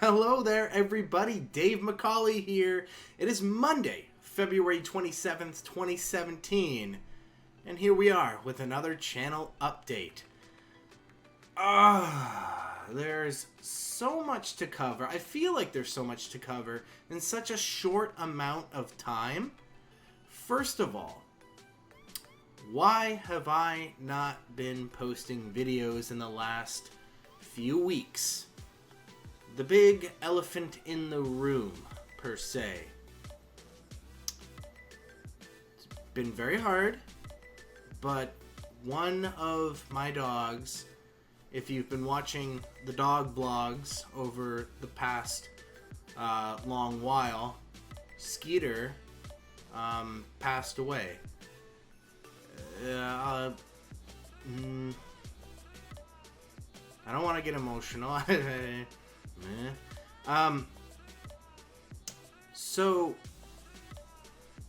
Hello there, everybody. Dave McCauley here. It is Monday, February 27th, 2017. And here we are with another channel update. There's so much to cover. I feel like there's so much to cover in such a short amount of time. First of all, why have I not been posting videos in the last few weeks? The big elephant in the room, per se. It's been very hard, but one of my dogs, if you've been watching the dog blogs over the past long while, Skeeter passed away. I don't want to get emotional. So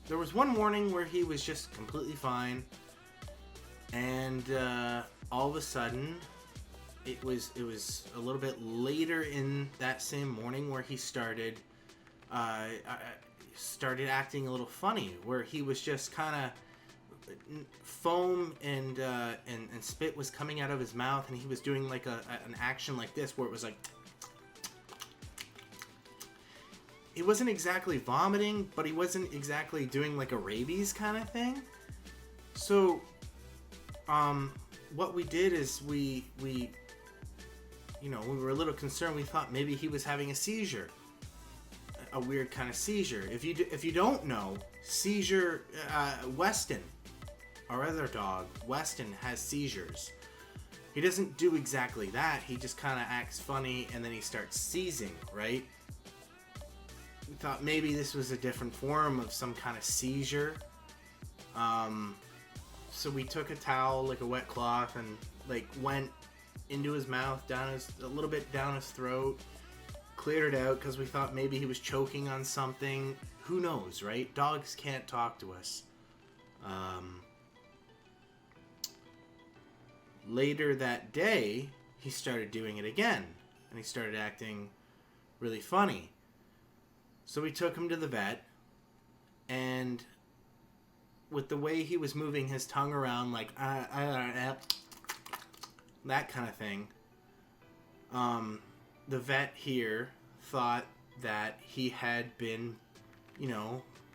there was one morning where he was just completely fine, and all of a sudden it was a little bit later in that same morning where he started acting a little funny, where he was just kind of foam and spit was coming out of his mouth, and he was doing like an action like this where it was like, he wasn't exactly vomiting, but he wasn't exactly doing like a rabies kind of thing. So, what we did is we were a little concerned. We thought maybe he was having a seizure, a weird kind of seizure. If you don't know, seizure, Weston, our other dog, Weston, has seizures. He doesn't do exactly that. He just kind of acts funny and then he starts seizing, right? We thought maybe this was a different form of some kind of seizure. So we took a towel, like a wet cloth, and like went into his mouth, a little bit down his throat, cleared it out because we thought maybe he was choking on something. Who knows, right? Dogs can't talk to us. Later that day, he started doing it again, and he started acting really funny. So we took him to the vet, and with the way he was moving his tongue around, like, that kind of thing, the vet here thought that he had been,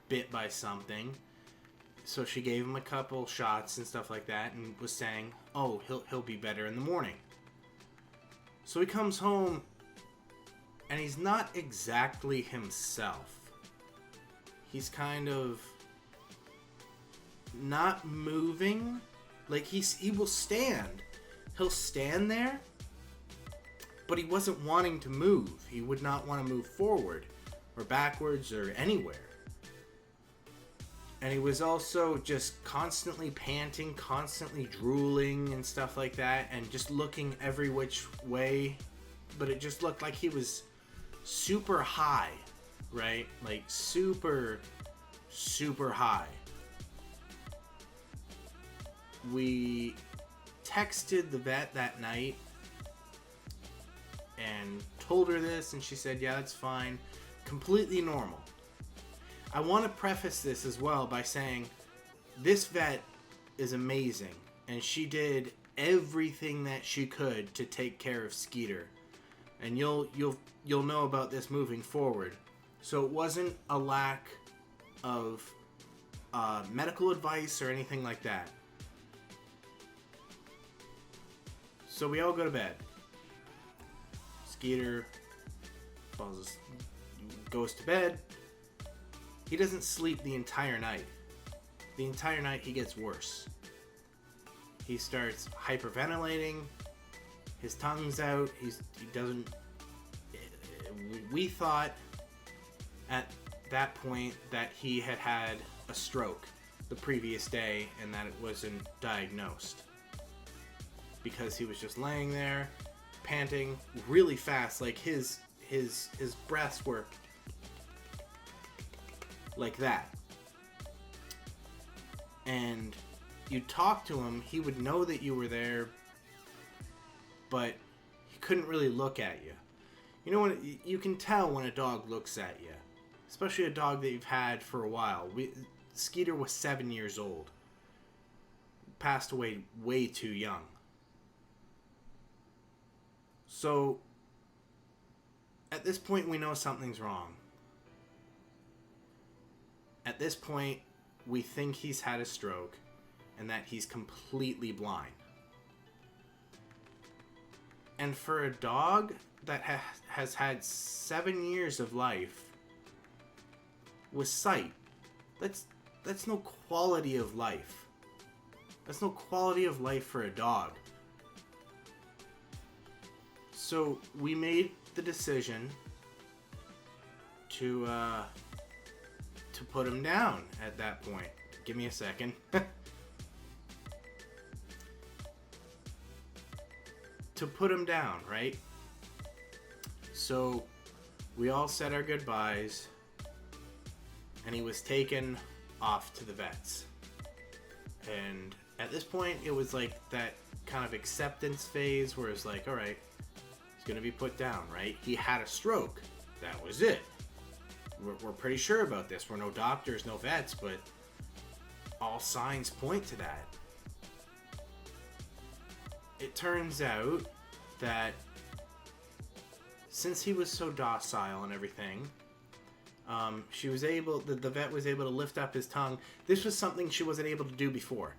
bit by something. So she gave him a couple shots and stuff like that, and was saying, oh, he'll be better in the morning. So he comes home, and he's not exactly himself. He's kind of not moving. Like, he will stand. He'll stand there, but he wasn't wanting to move. He would not want to move forward or backwards or anywhere. And he was also just constantly panting, constantly drooling and stuff like that, and just looking every which way. But it just looked like he was super high, right? Like super, super high. We texted the vet that night and told her this, and she said, yeah, that's fine. Completely normal. I want to preface this as well by saying this vet is amazing, and she did everything that she could to take care of Skeeter. And you'll know about this moving forward. So it wasn't a lack of medical advice or anything like that. So we all go to bed. Skeeter goes to bed. He doesn't sleep the entire night. The entire night he gets worse. He starts hyperventilating. His tongue's out. He doesn't. We thought at that point that he had a stroke the previous day and that it wasn't diagnosed, because he was just laying there, panting really fast. Like his breaths were like that. And you talk to him, he would know that you were there, but he couldn't really look at you. You know when you can tell when a dog looks at you, especially a dog that you've had for a while. Skeeter was 7 years old. Passed away way too young. So, at this point, we know something's wrong. At this point, we think he's had a stroke and that he's completely blind. And for a dog that has had 7 years of life with sight, that's no quality of life. That's no quality of life for a dog. So we made the decision to put him down at that point. Give me a second. To put him down, right? So we all said our goodbyes, and he was taken off to the vets. And at this point, it was like that kind of acceptance phase where it's like, all right, he's gonna be put down, right? He had a stroke. That was it. We're pretty sure about this. We're no doctors, no vets, but all signs point to that. It turns out that since he was so docile and everything, the vet was able to lift up his tongue. This was something she wasn't able to do before.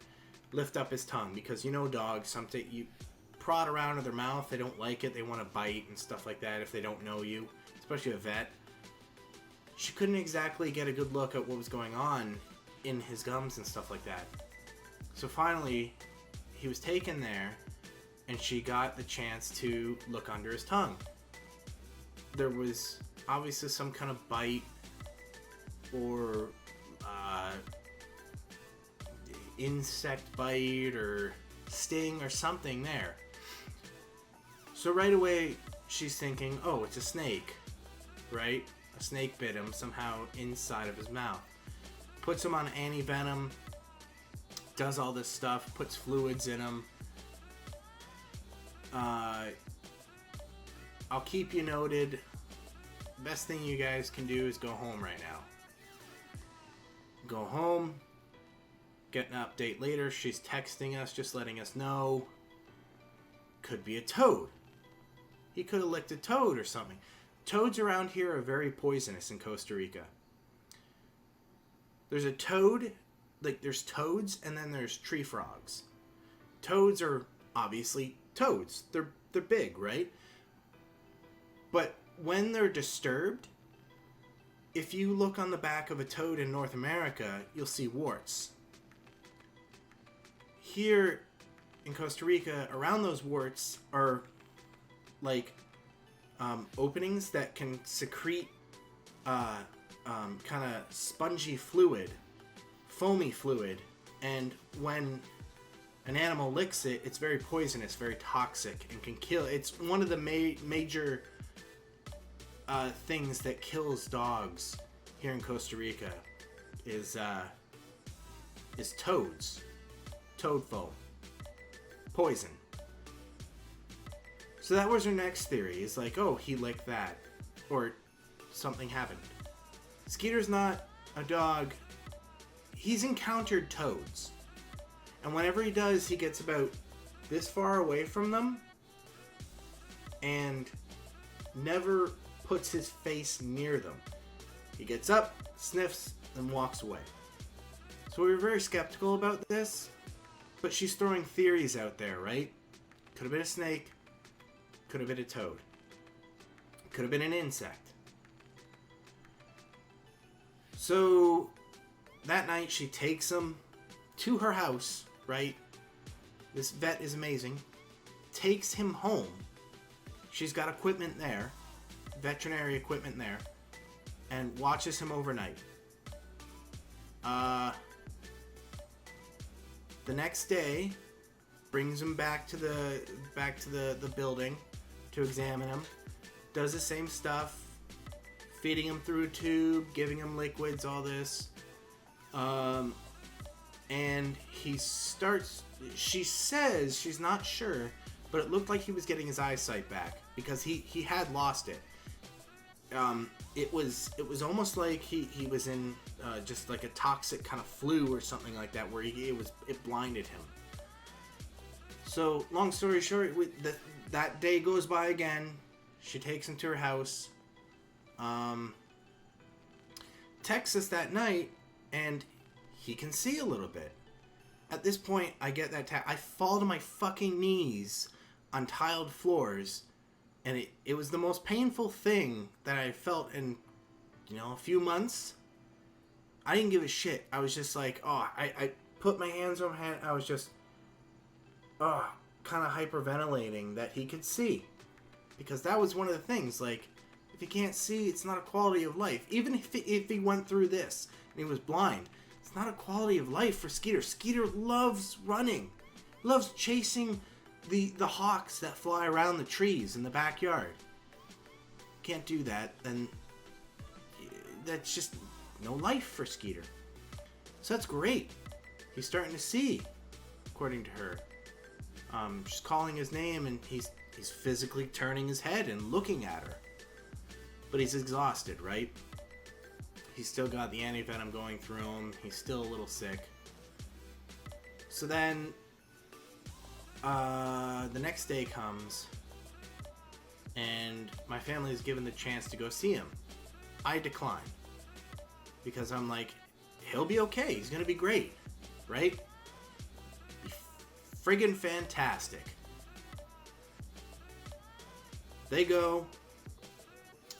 Lift up his tongue, because dogs, something you prod around in their mouth, they don't like it, they want to bite and stuff like that if they don't know you, especially a vet. She couldn't exactly get a good look at what was going on in his gums and stuff like that. So finally, he was taken there, and she got the chance to look under his tongue. There was obviously some kind of bite or insect bite or sting or something there. So right away, she's thinking, oh, it's a snake, right? A snake bit him somehow inside of his mouth. Puts him on anti-venom, does all this stuff, puts fluids in him. I'll keep you noted. Best thing you guys can do is go home right now. Go home, get an update later. She's texting us, just letting us know. Could be a toad. He could have licked a toad or something. Toads around here are very poisonous in Costa Rica. There's a toad, there's toads, and then there's tree frogs. Toads are obviously toads. They're big, right? But when they're disturbed, if you look on the back of a toad in North America, you'll see warts. Here in Costa Rica, around those warts are openings that can secrete kind of spongy fluid, foamy fluid, and when an animal licks it, it's very poisonous, very toxic, and can kill. It's one of the major things that kills dogs here in Costa Rica is toads, toad foam, poison. So that was her next theory. It's like, oh, he licked that, or something happened. Skeeter's not a dog. He's encountered toads, and whenever he does, he gets about this far away from them and never puts his face near them. He gets up, sniffs, and walks away. So we were very skeptical about this, but she's throwing theories out there, right? Could have been a snake, could have been a toad, could have been an insect. So that night she takes him to her house, right? This vet is amazing. Takes him home. She's got equipment there, veterinary equipment there, and watches him overnight. The next day, brings him back to the building to examine him. Does the same stuff, feeding him through a tube, giving him liquids, all this. And he starts. She says she's not sure, but it looked like he was getting his eyesight back because he had lost it. it was almost like he was in just like a toxic kind of flu or something like that, where it blinded him. So long story short, that day goes by again. She takes him to her house. Texts us that night, and he can see a little bit. At this point, I get that I fall to my fucking knees on tiled floors, and it was the most painful thing that I felt in, a few months. I didn't give a shit. I was just like, I put my hands on my head. I was just, kind of hyperventilating that he could see. Because that was one of the things, like, if he can't see, it's not a quality of life. Even if he went through this and he was blind, it's not a quality of life for Skeeter. Skeeter loves running. Loves chasing the hawks that fly around the trees in the backyard. Can't do that, then that's just no life for Skeeter. So that's great. He's starting to see, according to her. She's calling his name, and he's physically turning his head and looking at her. But he's exhausted, right? He's still got the anti-venom going through him. He's still a little sick. So then, the next day comes, and my family is given the chance to go see him. I decline. Because I'm like, he'll be okay. He's gonna be great. Right? Be friggin' fantastic. They go.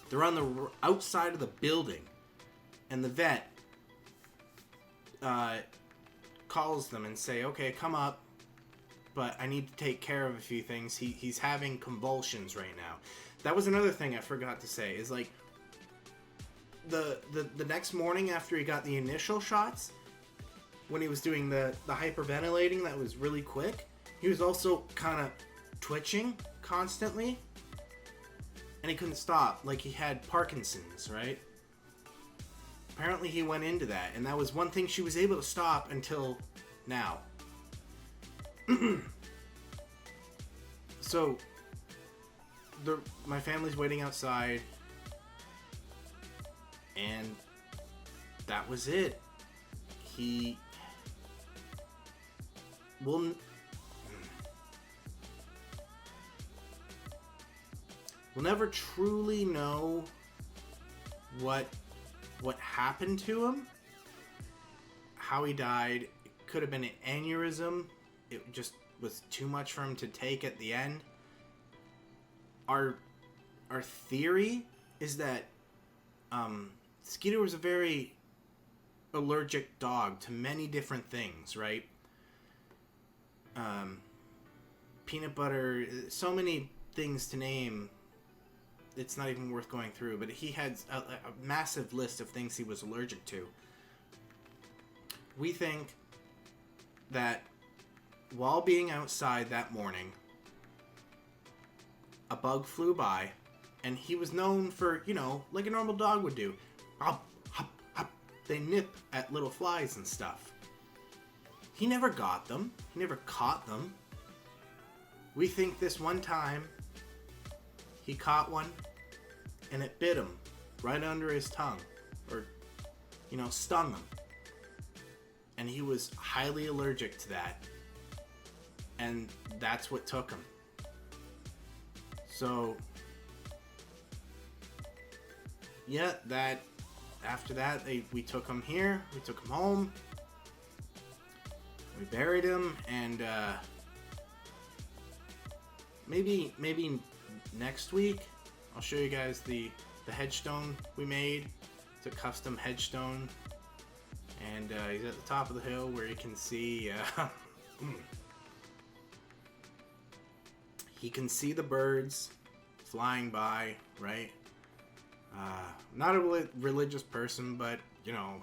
They're on the outside of the building. And the vet calls them and say, okay, come up. But I need to take care of a few things. He's having convulsions right now. That was another thing I forgot to say. Is like, the next morning after he got the initial shots, when he was doing the hyperventilating that was really quick, he was also kind of twitching constantly. And he couldn't stop, like he had Parkinson's, right? Apparently he went into that, and that was one thing she was able to stop until now. So, my family's waiting outside, and that was it. We'll never truly know what happened to him, how he died. It could have been an aneurysm. It just was too much for him to take at the end. Our theory is that Skeeter was a very allergic dog to many different things, right? Peanut butter, so many things to name. It's not even worth going through, but he had a massive list of things he was allergic to. We think that while being outside that morning, a bug flew by, and he was known for, like a normal dog would do. Hop, hop, hop. They nip at little flies and stuff. He never got them. He never caught them. We think this one time, he caught one, and it bit him right under his tongue, or, stung him. And he was highly allergic to that, and that's what took him. So, yeah, after that, we took him here, we took him home, we buried him, and maybe next week I'll show you guys the headstone we made. It's a custom headstone, and he's at the top of the hill where you can see he can see the birds flying by, right? Not a religious person, but you can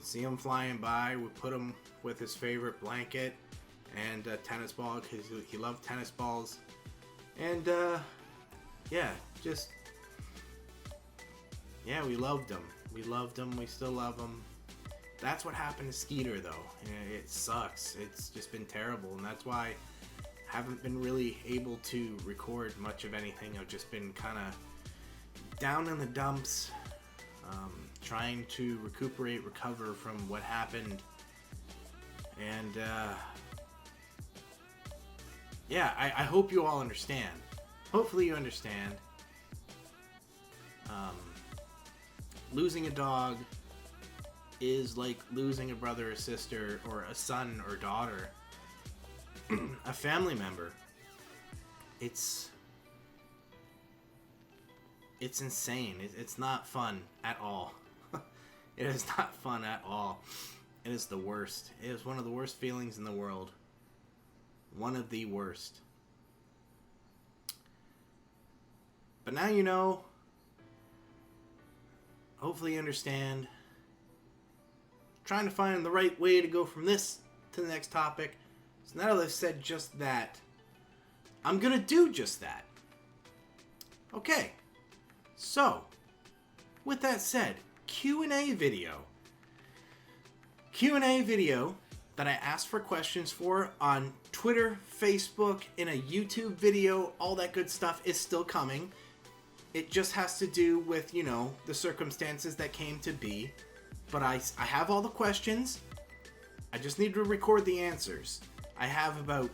see him flying by. We put him with his favorite blanket and a tennis ball, because he loved tennis balls. And we loved him. We still love him. That's what happened to Skeeter, though. It sucks. It's just been terrible, and that's why I haven't been really able to record much of anything. I've just been kind of down in the dumps, trying to recover from what happened. And yeah, I hope you all understand. Hopefully you understand. Losing a dog is like losing a brother or sister or a son or daughter, a family member. It's insane. It's not fun at all. It is not fun at all. It is the worst. It is one of the worst feelings in the world. One of the worst. But now you know. Hopefully you understand. Trying to find the right way to go from this to the next topic. So now that I've said just that, I'm going to do just that. Okay. So, with that said, Q&A video. Q&A video that I asked for questions for on Twitter, Facebook, in a YouTube video, all that good stuff is still coming. It just has to do with, you know, the circumstances that came to be. But I have all the questions. I just need to record the answers. I have about,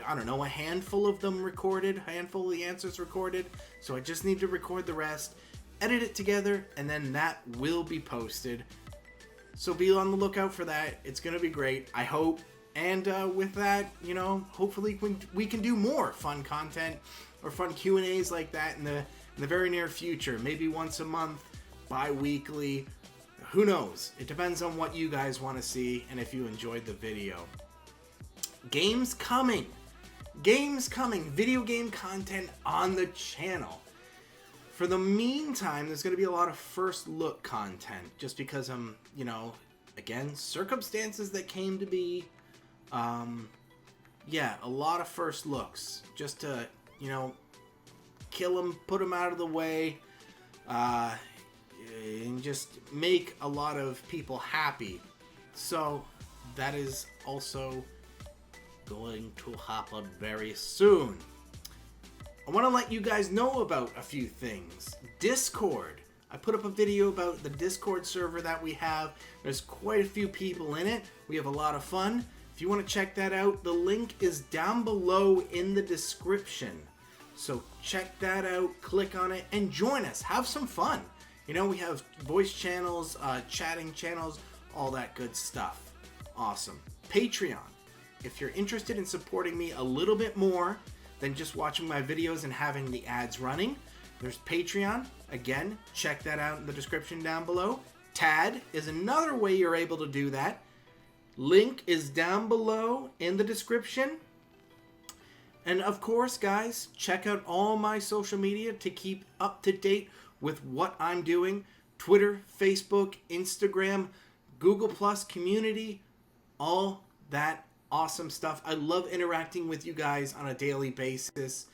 I don't know, a handful of them recorded, a handful of the answers recorded. So I just need to record the rest, edit it together, and then that will be posted. So be on the lookout for that. It's going to be great, I hope. And with that, you know, hopefully we can do more fun content or fun Q&As like that in the very near future. Maybe once a month, bi-weekly. Who knows? It depends on what you guys want to see and if you enjoyed the video. Games coming. Games coming. Video game content on the channel. For the meantime, there's going to be a lot of first look content. Just because I'm, you know, again, circumstances that came to be. Yeah, a lot of first looks. Just to, you know, kill them, put them out of the way. And just make a lot of people happy. So that is also going to happen very soon. I want to let you guys know about a few things. Discord. I put up a video about the Discord server that we have. There's quite a few people in it. We have a lot of fun. If you want to check that out, the link is down below in the description. So check that out, click on it, and join us. Have some fun. You know, we have voice channels, chatting channels, all that good stuff. Awesome. Patreon. If you're interested in supporting me a little bit more than just watching my videos and having the ads running, there's Patreon. Again, check that out in the description down below. TAD is another way you're able to do that. Link is down below in the description. And of course, guys, check out all my social media to keep up to date with what I'm doing. Twitter, Facebook, Instagram, Google Plus community, all that awesome stuff. I love interacting with you guys on a daily basis.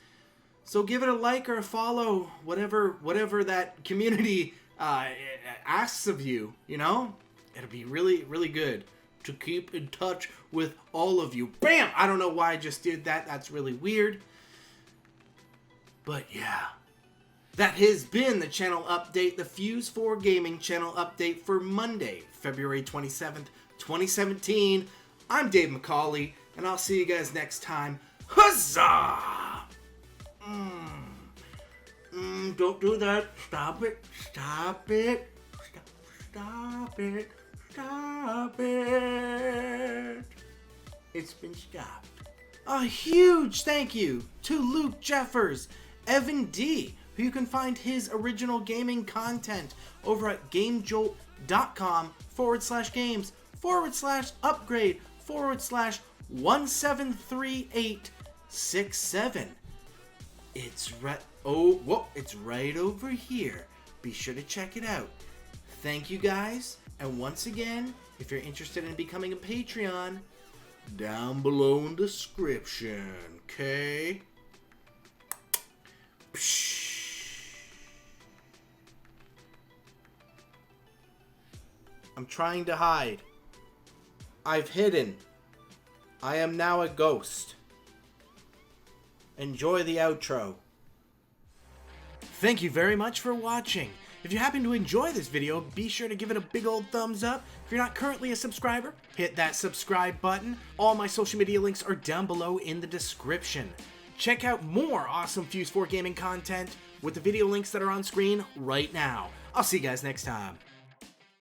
So give it a like or a follow, whatever that community asks of you, you know? It'll be really, really good to keep in touch with all of you. Bam! I don't know why I just did that. That's really weird. But yeah. That has been the channel update, the Fuse4Gaming channel update for Monday, February 27th, 2017. I'm Dave McCauley, and I'll see you guys next time. Huzzah! Don't do that. Stop it. Stop it. Stop it. Stop it. It's been stopped. A huge thank you to Luke Jeffers, Evan D., who you can find his original gaming content over at GameJolt.com/games/upgrade/173867. It's right over here. Be sure to check it out. Thank you guys, and once again, if you're interested in becoming a Patreon, down below in the description, okay? I'm trying to hide. I've hidden. I am now a ghost. Enjoy the outro. Thank you very much for watching. If you happen to enjoy this video, be sure to give it a big old thumbs up. If you're not currently a subscriber, hit that subscribe button. All my social media links are down below in the description. Check out more awesome Fuse4Gaming content with the video links that are on screen right now. I'll see you guys next time.